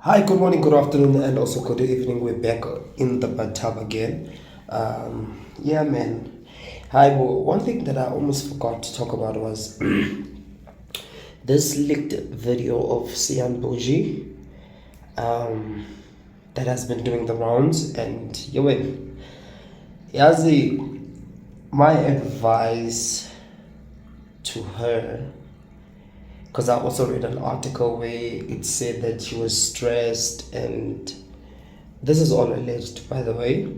Hi, good morning, good afternoon, and also good evening. We're back in the bathtub again. Yeah, man. Hi, Bo. One thing that I almost forgot to talk about was this leaked video of Cyan B that has been doing the rounds. And Yazi, my advice to her, because I also read an article where it said that she was stressed, and this is all alleged, by the way.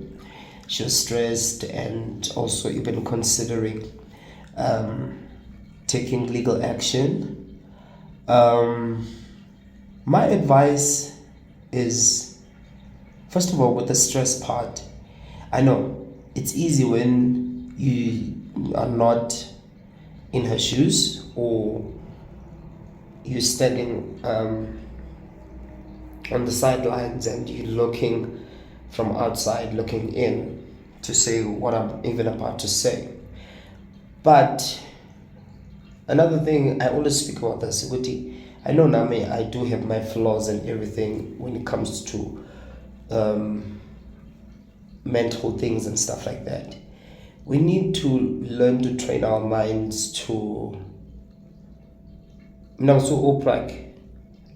She was stressed and also even considering taking legal action. My advice is, first of all, with the stress part, I know it's easy when you are not in her shoes, or you're standing on the sidelines and you're looking from outside, looking in, to say what I'm even about to say. But another thing, I always speak about this, Guti. I know, Nami, I do have my flaws and everything when it comes to mental things and stuff like that. We need to learn to train our minds to now so Oprah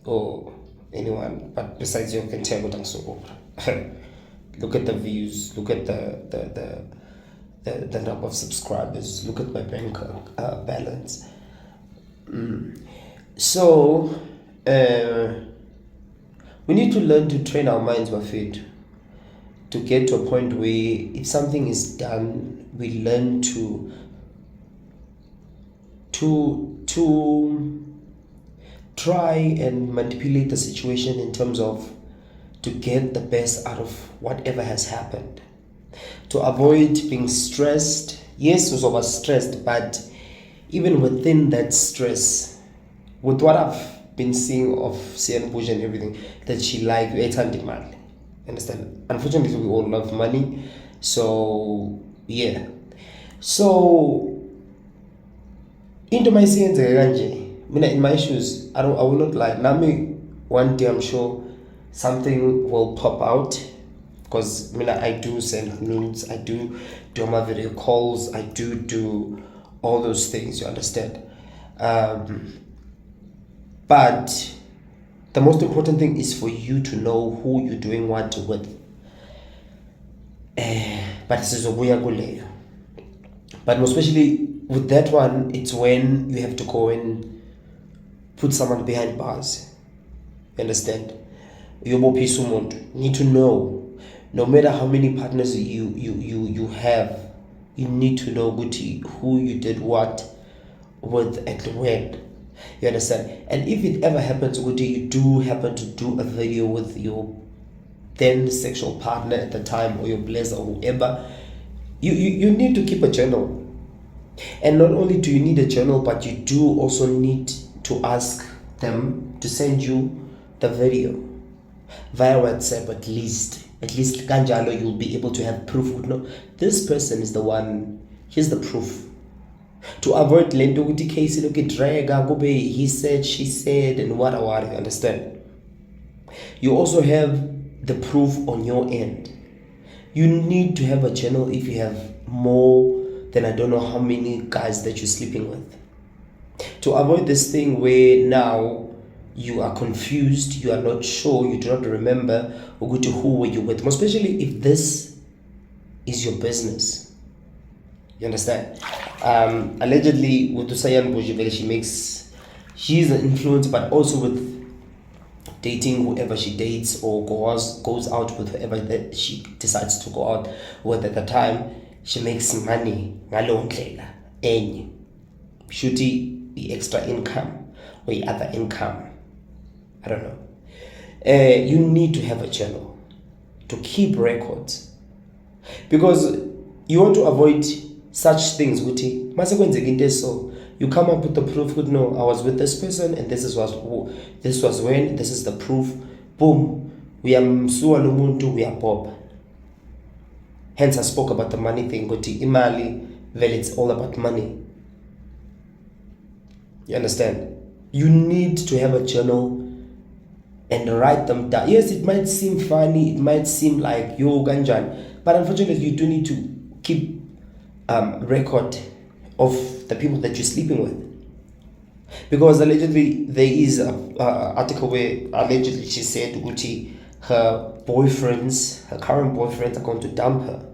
or anyone, but besides you can tell what I'm so Oprah. Look at the views, look at the number of subscribers, look at my bank balance. So we need to learn to train our minds with it, to get to a point where if something is done, we learn to try and manipulate the situation in terms of to get the best out of whatever has happened, to avoid being stressed. Yes, we was stressed, but even within that stress, with what I've been seeing of Cyan B and everything, that she like 800 money. Understand? Unfortunately, we all love money. So yeah. So into my scenes, in my shoes, I will not lie. Nami, one day I'm sure something will pop out, because I do send nudes, I do my video calls, I do all those things, you understand. But the most important thing is for you to know who you're doing what with. But this is a weird. But especially with that one, it's when you have to go and put someone behind bars. You understand? You need to know, no matter how many partners you have, you need to know who you did what with and when. You understand? And if it ever happens, you do happen to do a video with your then sexual partner at the time, or your blazer, or whoever, you need to keep a journal. And not only do you need a journal, but you do also need to ask them to send you the video via WhatsApp. At least kanjalo, you'll be able to have proof. No, this person is the one. Here's the proof. To avoid lento ukuthi case look at drag, he said, she said, and what, you understand? You also have the proof on your end. You need to have a journal if you have more than I don't know how many guys that you're sleeping with, to avoid this thing where now you are confused, you are not sure, you do not remember who were you with, especially if this is your business. You understand? Allegedly with Cyan B, she's an influencer, but also with dating whoever she dates, or goes out with whoever that she decides to go out with at the time. She makes money ngalo ndlela enye, shuti the extra income or the other income, I don't know. You need to have a channel to keep records, because you want to avoid such things. So you come up with the proof. No, I was with this person, and this was when. This is the proof. Boom. We are msuwa lumuntu. We are Bob. Hence, I spoke about the money thing. Imali, well, it's all about money. You understand? You need to have a journal and write them down. Yes, it might seem funny, it might seem like yo ganjan, but unfortunately you do need to keep record of the people that you're sleeping with. Because allegedly there is a article where allegedly she said Uti her current boyfriends are going to dump her.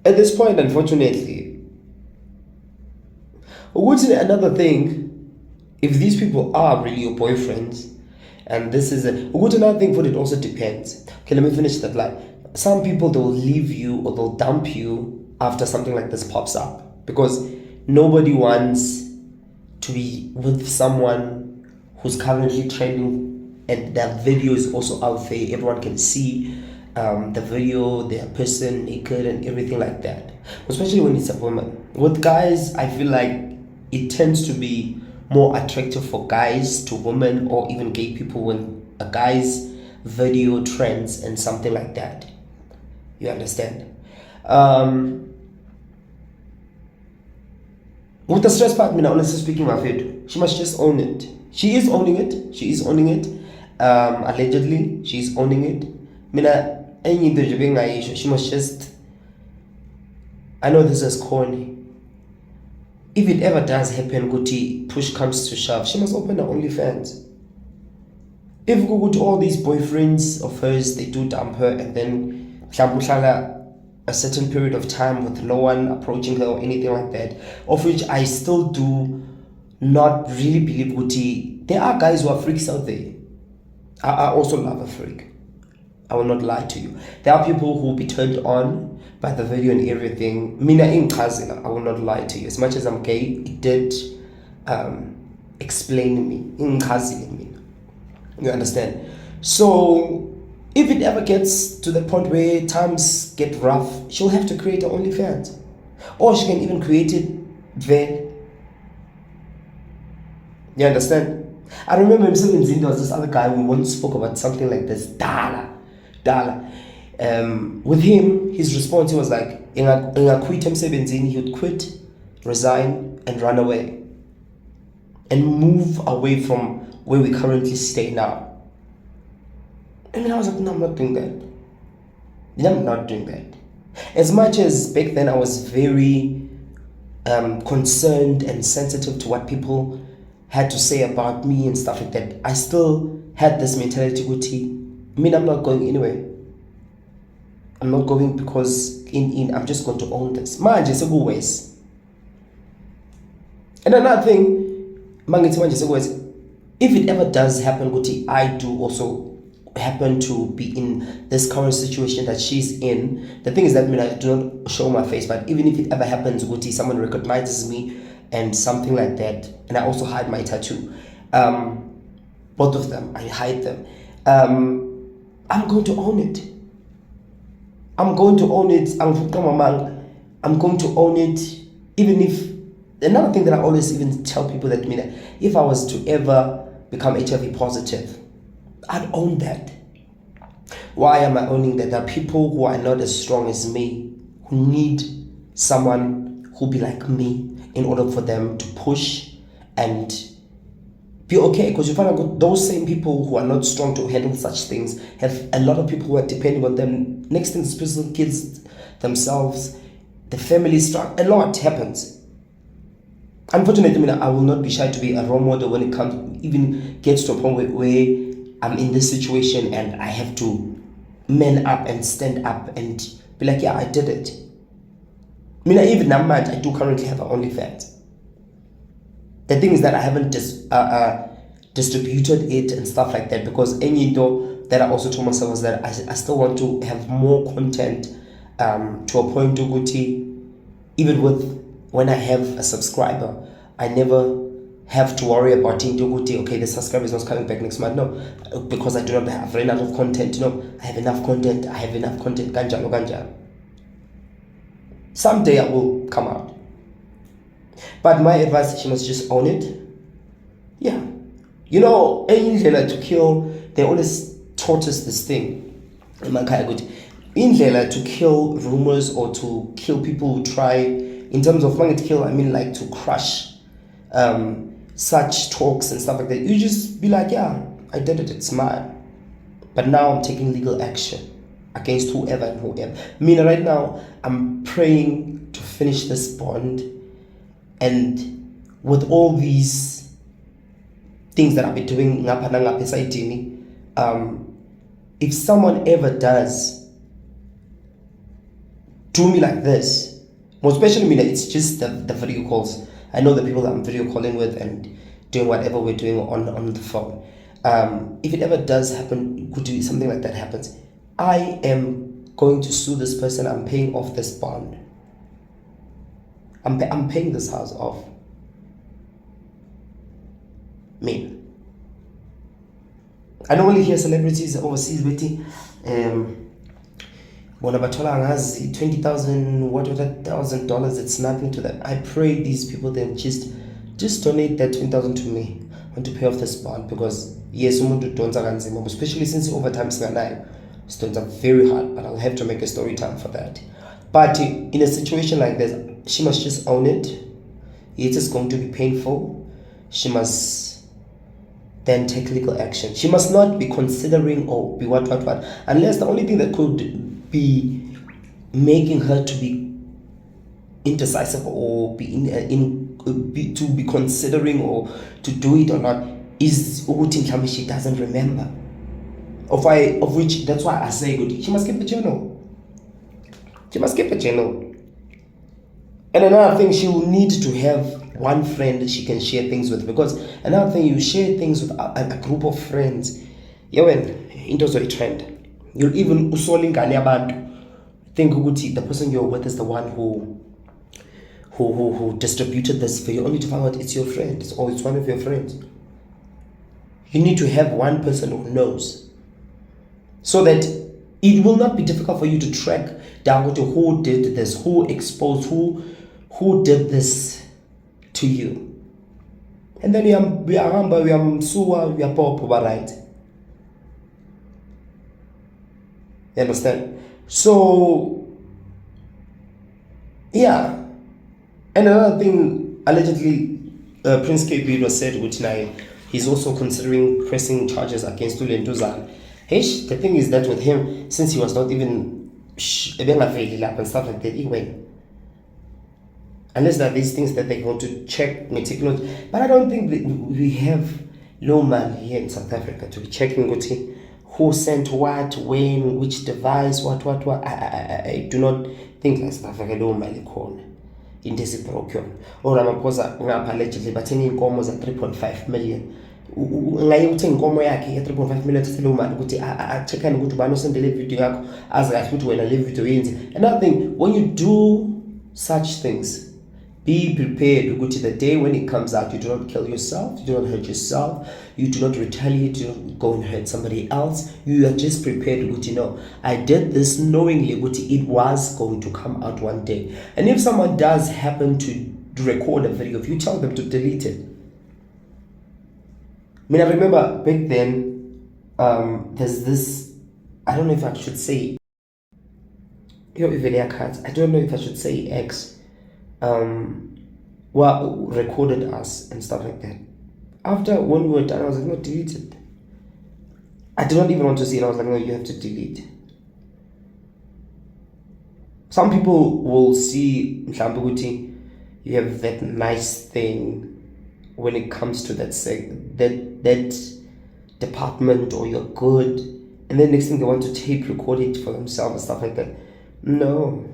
At this point, unfortunately, another thing, if these people are really your boyfriends, and this is another thing, but it also depends. Okay, let me finish that line. Some people, they'll leave you or they'll dump you after something like this pops up, because nobody wants to be with someone who's currently trending, and that video is also out there. Everyone can see the video, their person naked and everything like that, especially when it's a woman. With guys, I feel like it tends to be more attractive for guys to women, or even gay people, when a guy's video trends and something like that. You understand? With the stress part, honestly speaking, my friend, she must just own it. She is owning it. Allegedly, she's owning it. She must just, I know this is corny. If it ever does happen, Guti, push comes to shove, she must open her OnlyFans. If we go to all these boyfriends of hers, they do dump her, and then a certain period of time with no one approaching her or anything like that, of which I still do not really believe, Guti. There are guys who are freaks out there. I also love a freak. I will not lie to you. There are people who will be turned on by the video and everything. Mina I will not lie to you. As much as I'm gay, it did explain me. You understand? So if it ever gets to the point where times get rough, she'll have to create her OnlyFans. Or she can even create it there. You understand? I remember him saying there was this other guy who once spoke about something like this. Dala. With him, his response, he was like, he would quit, resign, and run away. And move away from where we currently stay now. And then I was like, no, I'm not doing that. I'm not doing that. As much as back then I was very concerned and sensitive to what people had to say about me and stuff like that, I still had this mentality, I'm not going anywhere. I'm not going because I'm just going to own this. Ways. And another thing, if it ever does happen, I do also happen to be in this current situation that she's in. The thing is that I do not show my face, but even if it ever happens, someone recognizes me and something like that, and I also hide my tattoo. Both of them, I hide them. I'm going to own it. I'm going to own it. I'm going to own it. Even if, another thing that I always even tell people that if I was to ever become HIV positive, I'd own that. Why am I owning that? There are people who are not as strong as me, who need someone who be like me in order for them to push and be okay, because you find out those same people who are not strong to handle such things have a lot of people who are depending on them. Next thing, especially kids themselves, the family struck. A lot happens. Unfortunately, I will not be shy to be a role model when it comes, even gets to a point where I'm in this situation and I have to man up and stand up and be like, yeah, I did it. Even now, I do currently have an OnlyFans. The thing is that I haven't distributed it and stuff like that, because that I also told myself was that I still want to have more content to a point to even with when I have a subscriber, I never have to worry about okay, the subscriber is not coming back next month. No, because I do not have enough of content. I have enough content. Ganjalo. Someday I will come out. But my advice, she must just own it. Yeah. Indlela to kill, they always taught us this thing. Indlela to kill rumors or to kill people who try, in terms of kill, I mean like to crush such talks and stuff like that, you just be like, yeah, I did it, it's mine. But now I'm taking legal action against whoever and whoever. I mean, right now, I'm praying to finish this bond, and with all these things that I've been doing, if someone ever does do me like this, most especially me, it's just the video calls. I know the people that I'm video calling with and doing whatever we're doing on the phone. If it ever does happen, could do something like that happens, I am going to sue this person. I'm paying off this bond. I'm paying this house off. Me. I normally hear celebrities overseas waiting. When $20,000, $1,000, it's nothing to them. I pray these people then just donate that 20,000 to me. I want to pay off this bond, because yes, especially since overtime is students are very hard, but I'll have to make a story time for that. But in a situation like this, she must just own it. It is going to be painful. She must then take legal action. She must not be considering or be what, unless the only thing that could be making her to be indecisive or to be considering or to do it or not is she doesn't remember. Of which, that's why I say good. She must keep a journal. She must keep a journal. And another thing, she will need to have one friend she can share things with, because another thing, you share things with a group of friends. Into a trend. You'll even think the person you're with is the one who distributed this video, only to find out it's your friend, or it's one of your friends. You need to have one person who knows, so that it will not be difficult for you to track down to who did this, who exposed, who did this to you. And then we are pop, right? You understand? So yeah. And another thing, allegedly, Prince KB was said tonight, he's also considering pressing charges against Tulentuzana. The thing is that with him, since he was not even and stuff like that, unless there are these things that they want to check meticulously. But I don't think we have no man here in South Africa to be checking who sent what, when, which device, what. I do not think like South Africa no man corner. Into esibroken or Ramaphosa ngapha allegedly bathenga inkomo za 3.5 million. Ngaye uthenga inkomo yakhe ya 3.5 million tselo mali ukuthi acheckane ukuthi ubani osendele video yakho azi kahle ukuthi wena le video yenze. Another thing, when you do such things, be prepared ukuthi the day when it comes out, you do not kill yourself, you do not hurt yourself, you do not retaliate, you don't go and hurt somebody else. You are just prepared ukuthi, I did this knowingly ukuthi it was going to come out one day. And if someone does happen to record a video, if you tell them to delete it. I mean, I remember back then, there's this, I don't know if I should say, I don't know if I should say X, recorded us and stuff like that. After when we were done, I was like, no, delete it. I did not even want to see it. I was like, no, you have to delete. Some people will see you have that nice thing when it comes to that department, or you're good, and then next thing they want to tape record it for themselves and stuff like that. No.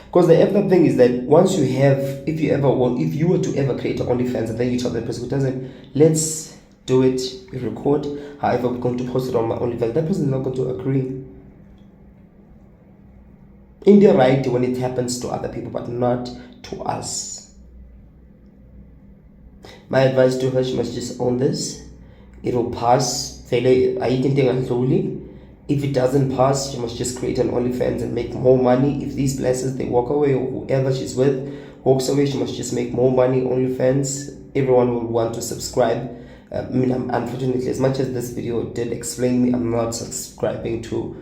Because the other thing is that once you have, if you were to ever create an OnlyFans and then you tell the person who doesn't, let's do it, we record, however we're going to post it on my OnlyFans, that person is not going to agree. In their right when it happens to other people, but not to us. My advice to her, she must just own this. It will pass. If it doesn't pass, she must just create an OnlyFans and make more money. If these blessings, they walk away, or whoever she's with walks away, she must just make more money. OnlyFans, everyone will want to subscribe. Unfortunately, as much as this video did explain me, I'm not subscribing to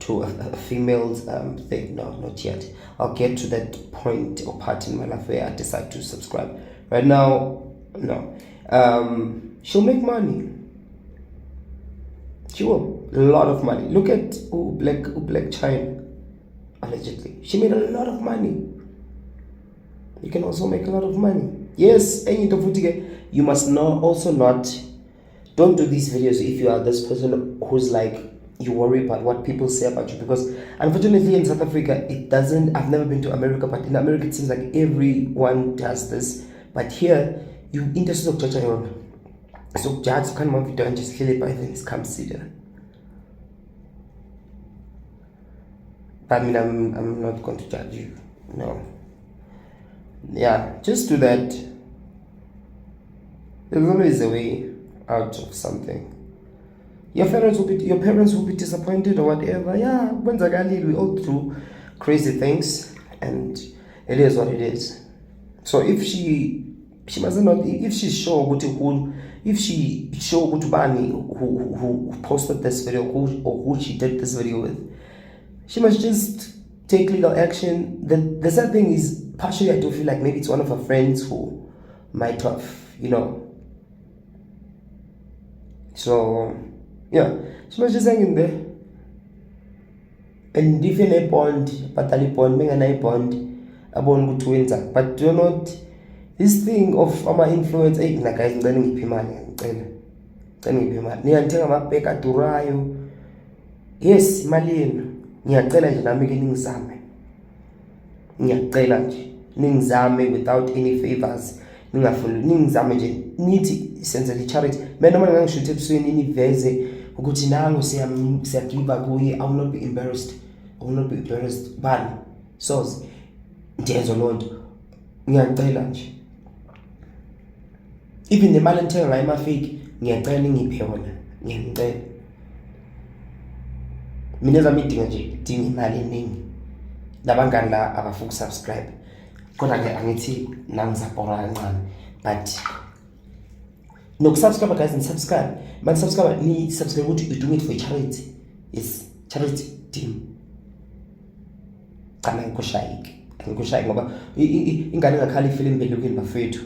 a female's thing. No, not yet. I'll get to that point or part in my life where I decide to subscribe. Right now, no. she'll make money. She will. A lot of money. Look at Black China, allegedly. She made a lot of money. You can also make a lot of money. Yes, you must also not. Don't do these videos if you are this person who's like, you worry about what people say about you, because unfortunately in South Africa it doesn't. I've never been to America, but in America it seems like everyone does this. But here you interested of judge on. So judge can more video and just kill it by things consider. But I mean I'm not going to judge you. No. Yeah, just do that. There's always a way out of something. Your parents will be disappointed or whatever. Yeah, we all do crazy things, and it is what it is. So if she must not, if she's sure Bani who posted this video, who she did this video with, she must just take legal action. The sad thing is, partially I do feel like maybe it's one of her friends who might have, so yeah, she must just hang in there. And if you're a bond, patali bond, menga bond, abon good winter. But do not, this thing of our influence, na guys, ngicela ngiphe imali, niyangithenga amabheki adurayo. Yes, imali yenu. Ngiyacela nje nami ke ngiyacela nje ningizame without any favors. Ningizame nje nithi senze le charity. Mina noma ngangishuthe ebusweni niveze ukuthi nangu siyagiva kuye. I will not be embarrassed. Bani so ndiyenza lo nto, ngiyacela nje. Even nemali enthenga ngayo amafake, ngiyacela ningiphe yona, ngiyacela. Mina zami idinga imali eningi. Labangani la abafuna ukusubscribe, kodwa ke angithi nangizabhora kancane, but nokusubscribe guys, and subscribe. Man subscribe, ni subscribe ukuthi you doing it for charity. Yes, charity team. Kana ngikushayike ngoba ingane engakhali ifile empilweni bafethu.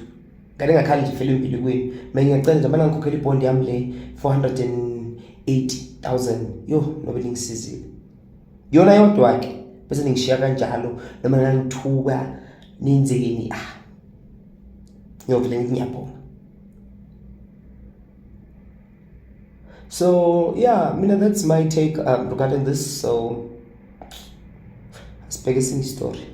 Ingane engakhali nje ifile empilweni. Mina ngiyacela nje mana ngikhokhela ibond yami le 480,000. Yo, nobe ningisize. Yona yodwa ke bese ningishiya kanjalo noma ngangithuka nenzeni ngiyovele ngiyabonga. So yeah, that's my take regarding this. So let's begin the story.